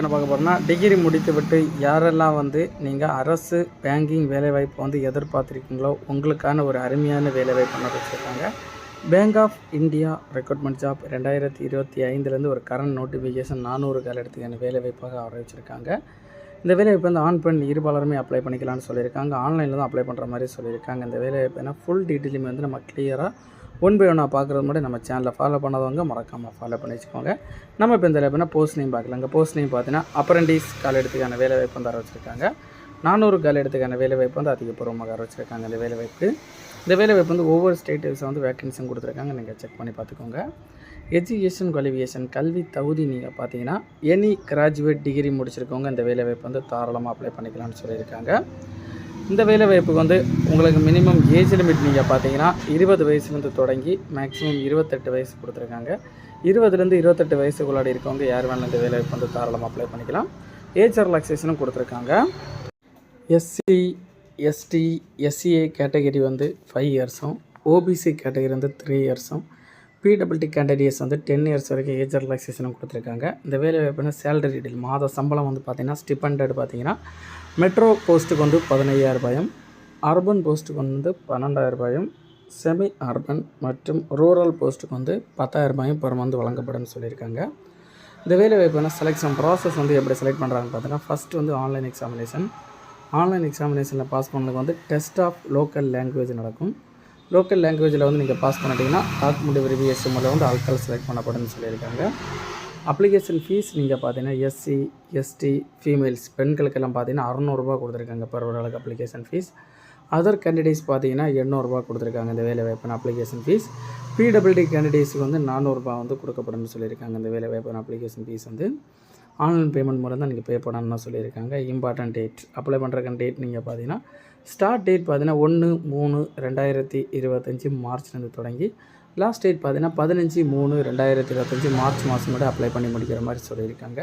என்ன பார்க்க போகிறோம்னா, டிகிரி முடித்துவிட்டு யாரெல்லாம் நீங்கள் அரசு பேங்கிங் வேலைவாய்ப்பு எதிர்பார்த்துருக்கீங்களோ உங்களுக்கான ஒரு அருமையான வேலைவாய்ப்பு வச்சுருக்காங்க. Bank of India recruitment job 2025 ஒரு கரண்ட் நோட்டிஃபிகேஷன் 400 கால இடத்துக்கான வேலைவாய்ப்பாக அறிவிச்சிருக்காங்க. இந்த வேலைவாய்ப்பு ஆண் பெண் இருபாலருமே அப்ளை பண்ணிக்கலாம்னு சொல்லியிருக்காங்க. ஆன்லைனில் தான் அப்ளை பண்ணுற மாதிரி சொல்லியிருக்காங்க. இந்த வேலைவாய்ப்பு ஃபுல் டீட்டெயிலுமே நம்ம கிளியராக ஒன் பை ஒன்னாக பார்க்குறது மட்டும் நம்ம சேனலில் ஃபாலோ பண்ணாதவங்க மறக்காமல் ஃபாலோ பண்ணி வச்சுக்கோங்க. நம்ம இப்போ இந்த எப்படின்னா போஸ்ட் நேம் பார்க்கலாங்க. போஸ்ட் நேம் பார்த்தீங்கன்னா அப்ரெண்டிஸ் கால இடத்துக்கான வேலைவாய்ப்பு அறிவிச்சிருக்காங்க. 400 கால இடத்துக்கான வேலைவாய்ப்பு அதிகபூர்வமாக அறிவிச்சிருக்காங்க. இந்த வேலைவாய்ப்பு ஒவ்வொரு ஸ்டேட்டஸை வேக்கன்சியும் கொடுத்துருக்காங்க. நீங்கள் செக் பண்ணி பார்த்துக்கோங்க. எஜுகேஷன் குவாலிஃபிகேஷன் கல்வி தகுதி நீங்கள் பார்த்தீங்கன்னா எனி கிராஜுவேட் டிகிரி முடிச்சிருக்கவங்க இந்த வேலைவாய்ப்பு தாராளமாக அப்ளை பண்ணிக்கலாம்னு சொல்லியிருக்காங்க. இந்த வேலைவாய்ப்புக்கு உங்களுக்கு மினிமம் ஏஜ் லிமிட் நீங்கள் பார்த்தீங்கன்னா 20 வயசுலேருந்து தொடங்கி மேக்ஸிமம் 28 வயசு கொடுத்துருக்காங்க. 20லேருந்து 28 வயசுக்குள்ளாடி இருக்கவங்க யார் வேணாலும் இந்த வேலைவாய்ப்பு தாராளமாக அப்ளை பண்ணிக்கலாம். ஏஜ் ரிலாக்ஸேஷனும் கொடுத்துருக்காங்க. எஸ்சி எஸ்டி எஸ்சிஏ கேட்டகரி 5 இயர்ஸும் ஓபிசி கேட்டகரி 3 இயர்ஸும் பிடபிள்டி கேண்டிடேட்ஸ் 10 இயர்ஸ் வரைக்கும் ஏஜ் ரிலாக்ஸேஷனும் கொடுத்துருக்காங்க. இந்த வேலைவாய்ப்பு சேலரி டீட்டெயில் மாத சம்பளம் பார்த்தீங்கன்னா ஸ்டிபண்டட் பார்த்தீங்கன்னா மெட்ரோ போஸ்ட்டுக்கு 15,000, அர்பன் போஸ்ட்டுக்கு 12,000, செமி அர்பன் மற்றும் ரூரல் போஸ்ட்டுக்கு 10,000 பெர் மந்த் வழங்கப்படும் சொல்லியிருக்காங்க. இந்த வேலைவாய்ப்பு செலெக்ஷன் ப்ராசஸ் எப்படி செலக்ட் பண்ணுறாங்கன்னு பார்த்தீங்கன்னா ஃபஸ்ட்டு ஆன்லைன் எக்ஸாமினேஷன். ஆன்லைன் எக்ஸாமினேஷனில் பாஸ் பண்ணதுக்கு டெஸ்ட் ஆஃப் லோக்கல் லாங்குவேஜ் நடக்கும். லோக்கல் லாங்குவேஜில் நீங்கள் பாஸ் பண்ணிட்டீங்கன்னா டாக்குமெண்ட் வெரிஃபிகேஷன் மூலம் ஆட்கள் செலக்ட் பண்ணப்படும்னு சொல்லியிருக்காங்க. அப்ளிகேஷன் ஃபீஸ் நீங்கள் பார்த்தீங்கன்னா எஸ்சி எஸ்டி ஃபீமேல்ஸ் பெண்களுக்கெல்லாம் பார்த்தீங்கன்னா 600 ரூபா கொடுத்துருக்காங்க பெர் ஒரு ஆளுக்கு அப்ளிகேஷன் ஃபீஸ். அதர் கேண்டிடேட்ஸ் பார்த்தீங்கன்னா 800 ரூபா கொடுத்துருக்காங்க இந்த வேலைவாய்ப்பு அப்ளிகேஷன் ஃபீஸ். பிடபிள்டி கேண்டிடேட்ஸுக்கு 400 ரூபா கொடுக்கப்படும் சொல்லியிருக்காங்க. இந்த வேலைவாய்ப்பு அப்ளிகேஷன் ஃபீஸ் ஆன்லைன் பேமெண்ட் மூலம் தான் நீங்கள் பே பண்ணணும்னு சொல்லியிருக்காங்க. இம்பார்ட்டன்ட் டேட் அப்ளை பண்ணுறக்கான டேட் நீங்கள் பார்த்தீங்கன்னா ஸ்டார்ட் டேட் பார்த்தீங்கன்னா 1/3/2025 மார்ச்லேருந்து தொடங்கி லாஸ்ட் டேட் பார்த்தீங்கன்னா 15/3/2025 மார்ச் மாதம் கூட அப்ளை பண்ணி முடிக்கிற மாதிரி சொல்லியிருக்காங்க.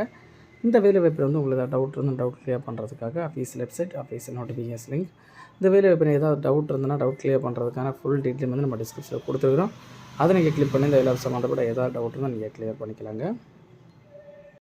இந்த வேலைவாய்ப்பில் உங்களுக்கு டவுட் டவுட் கிளியர் பண்ணுறதுக்காக official website official notification link. இந்த வேலைவாய்ப்பில் ஏதாவது டவுட் இருந்ததுன்னா டவுட் கிளியர் பண்ணுறதுக்கான ஃபுல் டீட்டெயில் நம்ம டிஸ்கிரிப்ஷனில் கொடுத்துருக்குறோம். அதை நீங்கள் கிளிக் பண்ணி இந்த வேலை சம்மந்தப்பட்ட ஏதாவது டவுட் இருந்தால் நீங்கள் கிளியர் பண்ணிக்கலாங்க.